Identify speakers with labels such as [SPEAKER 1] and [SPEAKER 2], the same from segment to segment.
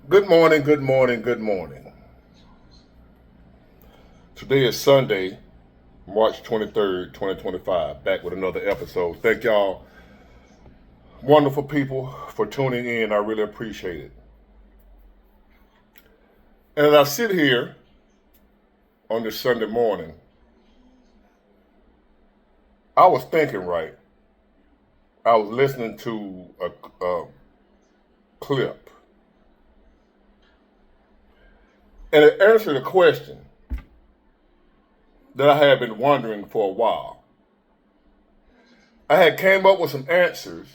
[SPEAKER 1] Good morning, good morning, good morning. Today is Sunday, March 23rd, 2025. Back with another episode. Thank y'all, wonderful people, for tuning in. I really appreciate it. And as I sit here on this Sunday morning, I was thinking, right? I was listening to a clip, and it answered a question that I had been wondering for a while. I had came up with some answers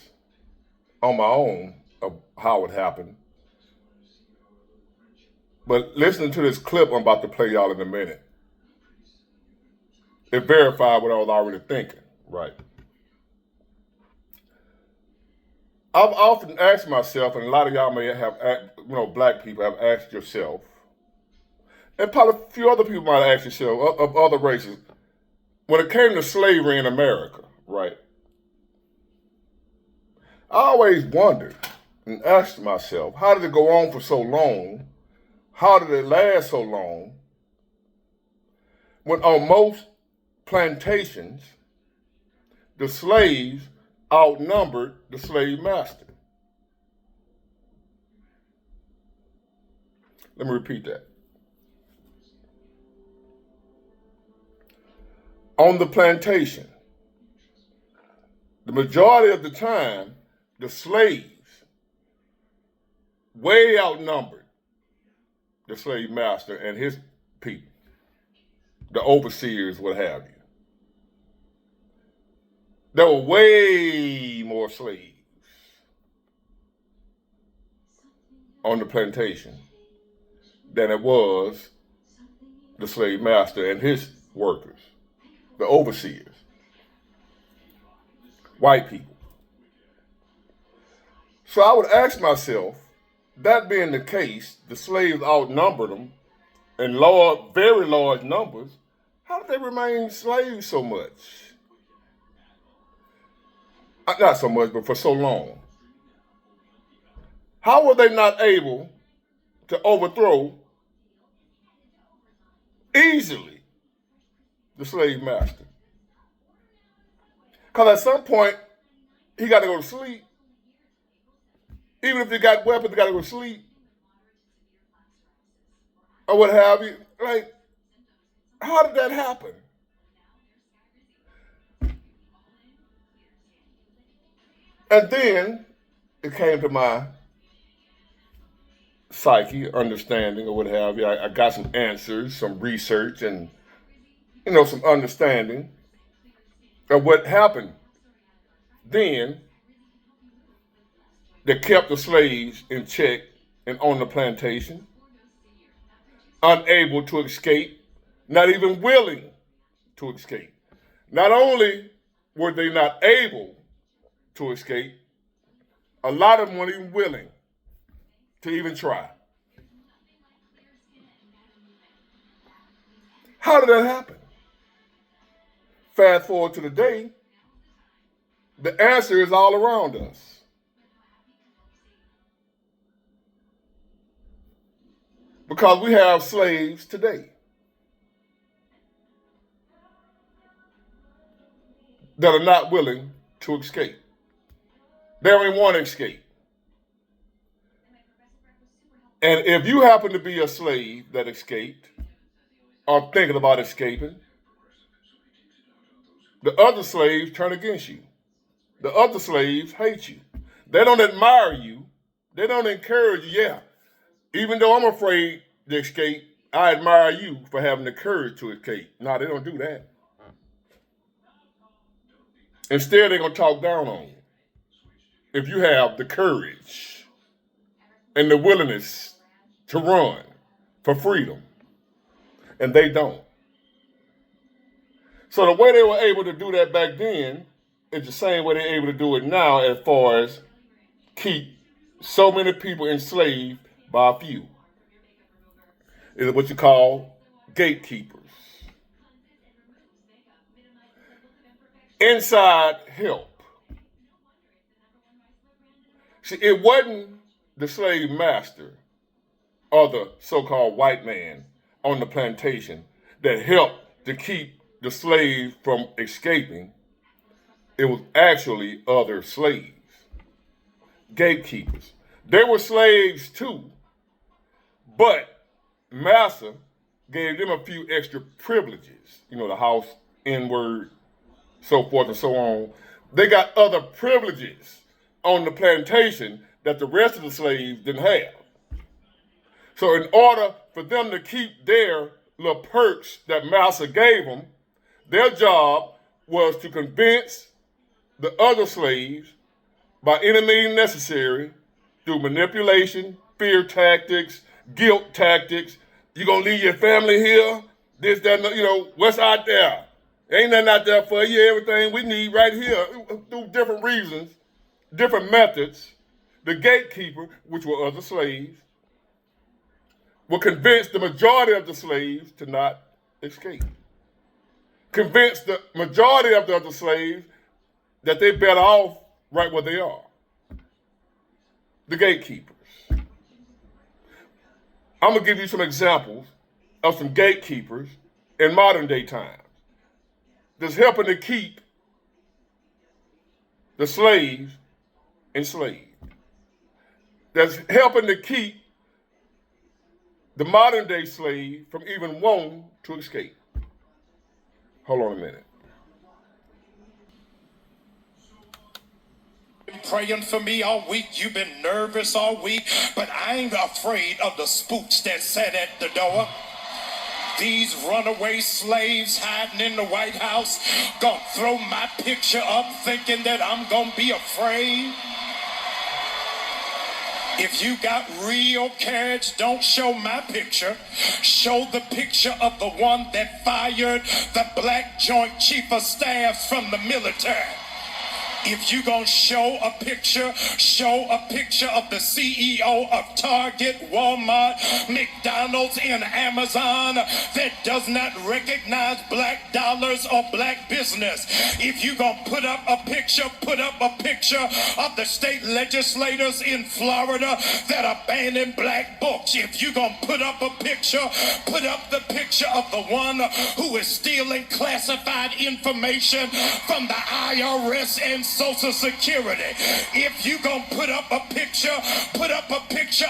[SPEAKER 1] on my own of how it happened. But listening to this clip I'm about to play y'all in a minute, it verified what I was already thinking, right? I've often asked myself, and a lot of y'all may have, black people have asked yourself, and probably a few other people might have asked yourself of other races, when it came to slavery in America, right? I always wondered and asked myself, how did it go on for so long? How did it last so long? When on most plantations, the slaves outnumbered the slave master. Let me repeat that. On the plantation, the majority of the time, the slaves way outnumbered the slave master and his people, the overseers, what have you. There were way more slaves on the plantation than it was the slave master and his workers, the overseers, white people. So I would ask myself, that being the case, the slaves outnumbered them in very large numbers. How did they remain slaves so much? Not so much, but for so long. How were they not able to overthrow easily the slave master? Because at some point, he got to go to sleep. Even if he got weapons, he got to go to sleep. Or what have you. Like, how did that happen? And then it came to my psyche, understanding, or what have you. I got some answers, some research, and some understanding of what happened then that kept the slaves in check and on the plantation, unable to escape, not even willing to escape. Not only were they not able to escape, a lot of them weren't even willing to even try. How did that happen? Fast forward to today, the answer is all around us. Because we have slaves today that are not willing to escape. They don't even want to escape. And if you happen to be a slave that escaped or thinking about escaping, the other slaves turn against you. The other slaves hate you. They don't admire you. They don't encourage you. Yeah, even though I'm afraid to escape, I admire you for having the courage to escape. No, they don't do that. Instead, they're going to talk down on you if you have the courage and the willingness to run for freedom. And they don't. So the way they were able to do that back then is the same way they're able to do it now, as far as keep so many people enslaved by a few. Is what you call gatekeepers. Inside help. See, it wasn't the slave master other so-called white man on the plantation that helped to keep the slave from escaping. It was actually other slaves, gatekeepers. They were slaves too, but Massa gave them a few extra privileges. The house, N-word, so forth and so on. They got other privileges on the plantation that the rest of the slaves didn't have. So in order for them to keep their little perks that Massa gave them, their job was to convince the other slaves by any means necessary through manipulation, fear tactics, guilt tactics. You gonna leave your family here? This, that, what's out there? Ain't nothing out there for you. Everything we need right here. Through different reasons, different methods. The gatekeeper, which were other slaves, will convince the majority of the slaves to not escape. Convince the majority of the other slaves that they're better off right where they are. The gatekeepers. I'm going to give you some examples of some gatekeepers in modern day times that's helping to keep the slaves enslaved. That's helping to keep the modern day slave from even wanting to escape. Hold on a minute.
[SPEAKER 2] Praying for me all week, you've been nervous all week, but I ain't afraid of the spooks that sat at the door. These runaway slaves hiding in the White House gonna throw my picture up thinking that I'm gonna be afraid. If you got real courage, don't show my picture. Show the picture of the one that fired the black Joint Chief of Staff from the military. If you gonna show a picture of the CEO of Target, Walmart, McDonald's, and Amazon that does not recognize black dollars or black business. If you gonna put up a picture of the state legislators in Florida that are banning black books. If you gonna put up the picture of the one who is stealing classified information from the IRS and Social Security. If you gonna put up a picture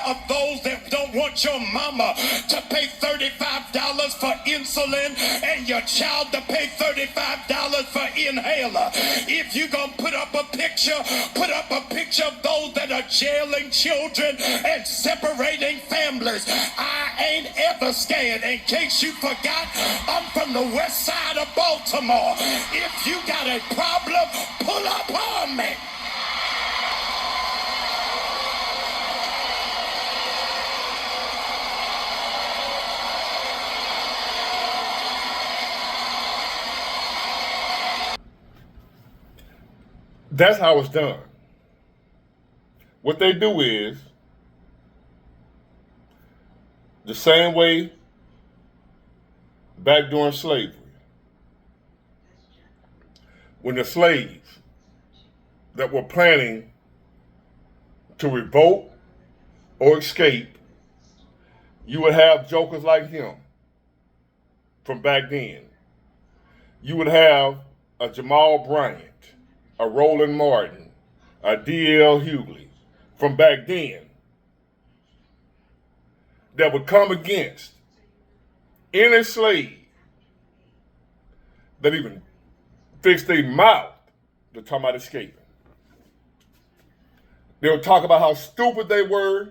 [SPEAKER 2] of those that don't want your mama to pay $35 for insulin and your child to pay $35 for inhaler. If you gonna put up a picture of those that are jailing children and separating families. I ain't ever scared. In case you forgot, I'm from the west side of Baltimore. If you got a problem, pull up on me.
[SPEAKER 1] That's how it's done. What they do is the same way back during slavery. When the slaves that were planning to revolt or escape, you would have jokers like him from back then. You would have a Jamal Bryant, a Roland Martin, a D.L. Hughley from back then that would come against any slave that even fixed their mouth to talk about escaping. They would talk about how stupid they were.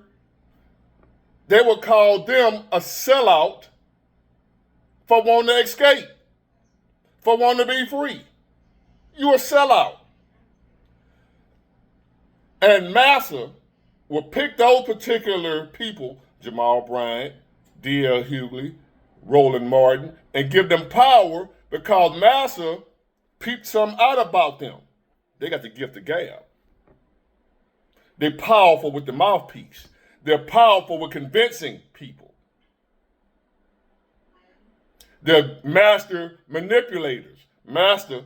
[SPEAKER 1] They would call them a sellout for wanting to escape, for wanting to be free. You a sellout. And Massa would pick those particular people, Jamal Bryant, D.L. Hughley, Roland Martin, and give them power because Massa peeped something out about them. They got the gift of gab. They're powerful with the mouthpiece. They're powerful with convincing people. They're master manipulators. Massa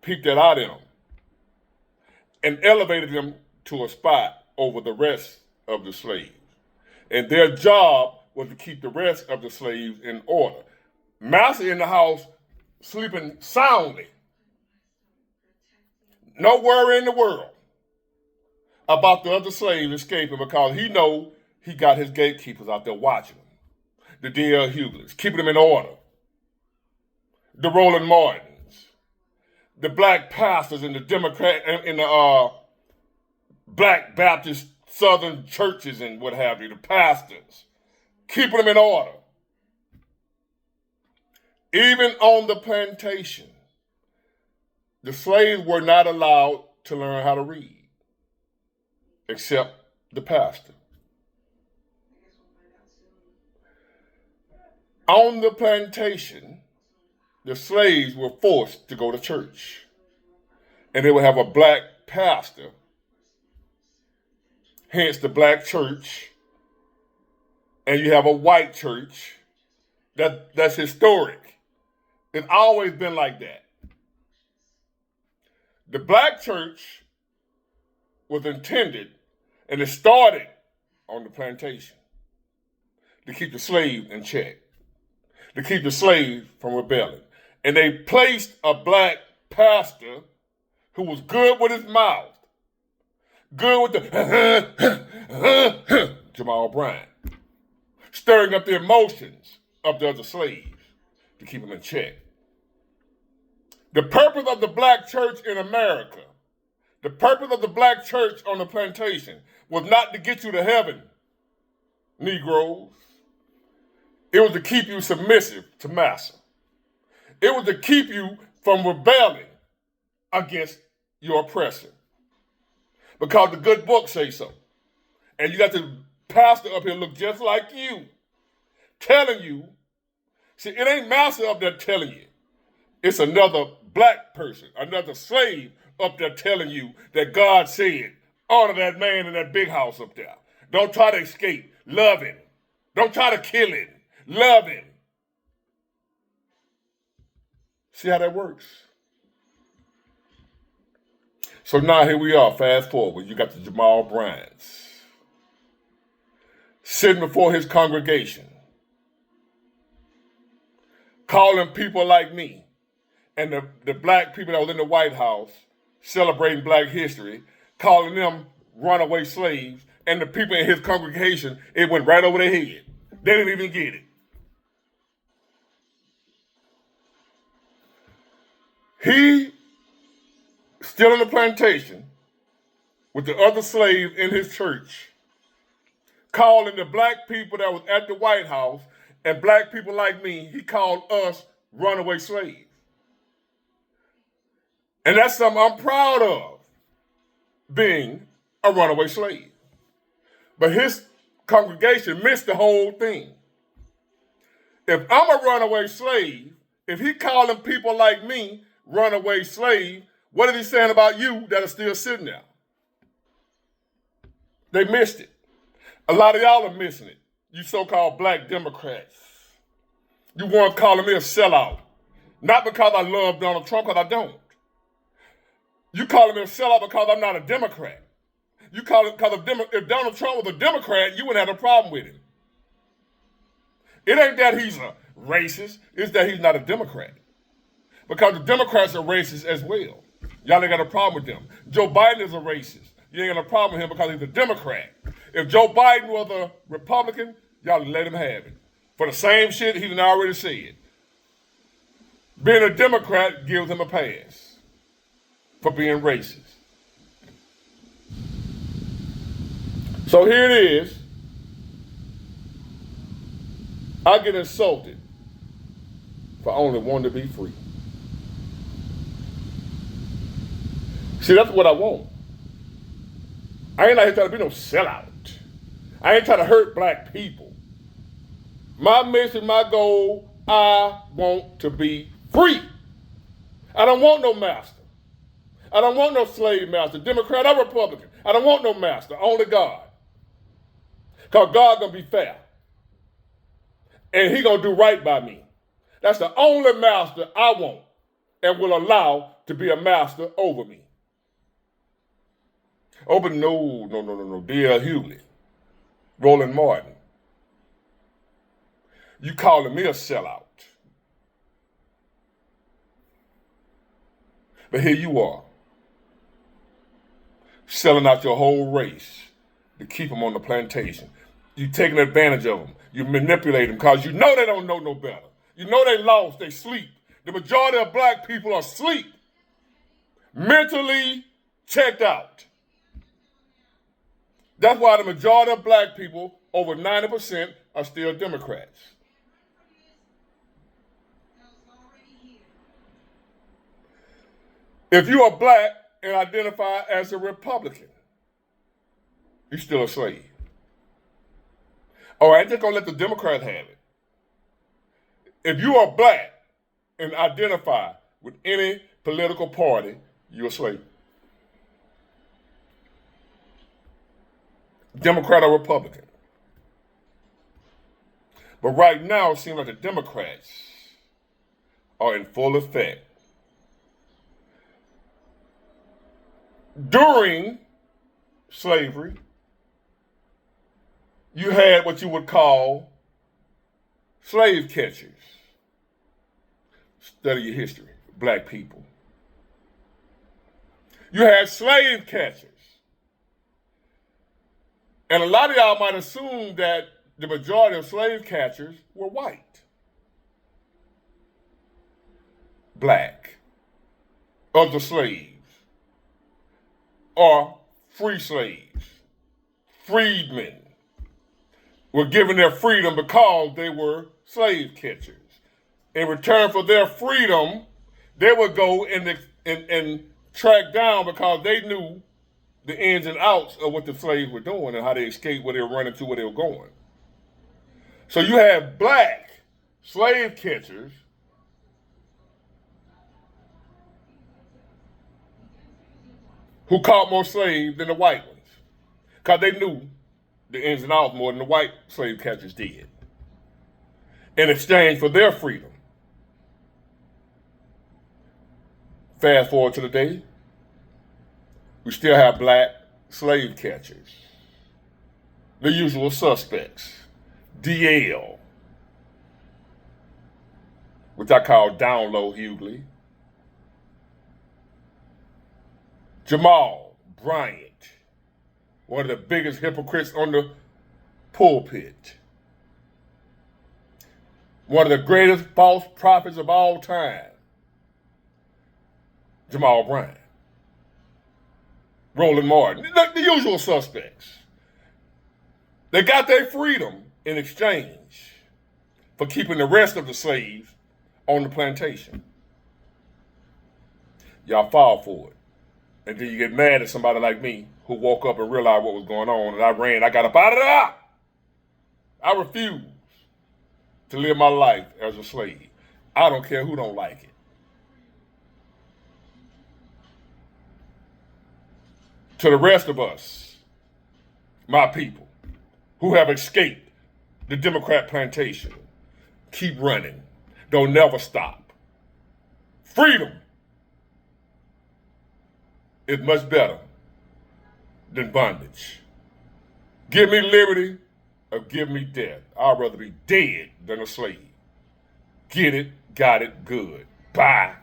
[SPEAKER 1] peeped that out in them and elevated them to a spot over the rest of the slaves. And their job was to keep the rest of the slaves in order. Master in the house sleeping soundly. No worry in the world about the other slaves escaping because he know he got his gatekeepers out there watching them. The D.L. Hughleys, keeping them in order. The Roland Martins, the black pastors in the black Baptist Southern churches and what have you, the pastors, keeping them in order. Even on the plantation, the slaves were not allowed to learn how to read, except the pastor. On the plantation, the slaves were forced to go to church, and they would have a black pastor, hence the black church, and you have a white church. That's historic. It's always been like that. The black church was intended, and it started on the plantation, to keep the slave in check, to keep the slave from rebelling. And they placed a black pastor who was good with his mouth, good with the Jamal Bryant, stirring up the emotions of the other slaves to keep them in check. The purpose of the black church in America, the purpose of the black church on the plantation was not to get you to heaven, Negroes. It was to keep you submissive to Master. It was to keep you from rebelling against your oppressor. Because the good book says so. And you got the pastor up here look just like you, telling you. See, it ain't Master up there telling you. It's another black person, another slave up there telling you that God said, honor that man in that big house up there. Don't try to escape. Love him. Don't try to kill him. Love him. See how that works? So now here we are, fast forward. You got the Jamal Bryants sitting before his congregation, calling people like me and the black people that was in the White House celebrating black history, calling them runaway slaves, and the people in his congregation, it went right over their head. They didn't even get it. He, still on the plantation, with the other slaves in his church, calling the black people that was at the White House and black people like me, he called us runaway slaves. And that's something I'm proud of, being a runaway slave. But his congregation missed the whole thing. If I'm a runaway slave, if he calling people like me runaway slave, what is he saying about you that are still sitting there? They missed it. A lot of y'all are missing it. You so-called black Democrats. You want calling me a sellout. Not because I love Donald Trump, because I don't. You calling me a sellout because I'm not a Democrat. You call it because if Donald Trump was a Democrat, you wouldn't have a problem with him. It ain't that he's a racist, it's that he's not a Democrat. Because the Democrats are racist as well. Y'all ain't got a problem with them. Joe Biden is a racist. You ain't got a problem with him because he's a Democrat. If Joe Biden was a Republican, y'all let him have it. For the same shit he done already said. Being a Democrat gives him a pass for being racist. So here it is. I get insulted for only wanting to be free. See, that's what I want. I ain't out here trying to be no sellout. I ain't trying to hurt black people. My mission, my goal, I want to be free. I don't want no master. I don't want no slave master, Democrat or Republican. I don't want no master, only God. Because God gonna be fair. And he gonna do right by me. That's the only master I want and will allow to be a master over me. Oh, but no. D.L. Hughley, Roland Martin, You calling me a sellout. But here you are, selling out your whole race to keep them on the plantation. You taking advantage of them. You manipulate them because you know they don't know no better. You know they lost, they sleep. The majority of black people are asleep, mentally checked out. That's why the majority of black people, over 90%, are still Democrats. If you are black and identify as a Republican, you're still a slave. All right, just gonna let the Democrat have it. If you are black and identify with any political party, you're a slave. Democrat or Republican. But right now, it seems like the Democrats are in full effect. During slavery, you had what you would call slave catchers. Study your history, black people. You had slave catchers. And a lot of y'all might assume that the majority of slave catchers were white, black, of the slaves, or free slaves, freedmen, were given their freedom because they were slave catchers. In return for their freedom, they would go and track down because they knew the ins and outs of what the slaves were doing and how they escaped, where they were running to, where they were going. So you have black slave catchers who caught more slaves than the white ones because they knew the ins and outs more than the white slave catchers did in exchange for their freedom. Fast forward to the day, we still have black slave catchers. The usual suspects. DL, which I call Down Low Hughley. Jamal Bryant, one of the biggest hypocrites on the pulpit. One of the greatest false prophets of all time. Jamal Bryant. Roland Martin, the usual suspects. They got their freedom in exchange for keeping the rest of the slaves on the plantation. Y'all fall for it. And then you get mad at somebody like me who woke up and realized what was going on, and I got up out of there. I refuse to live my life as a slave. I don't care who don't like it. To the rest of us, my people, who have escaped the Democrat plantation, keep running. Don't never stop. Freedom is much better than bondage. Give me liberty or give me death. I'd rather be dead than a slave. Get it, got it, good. Bye.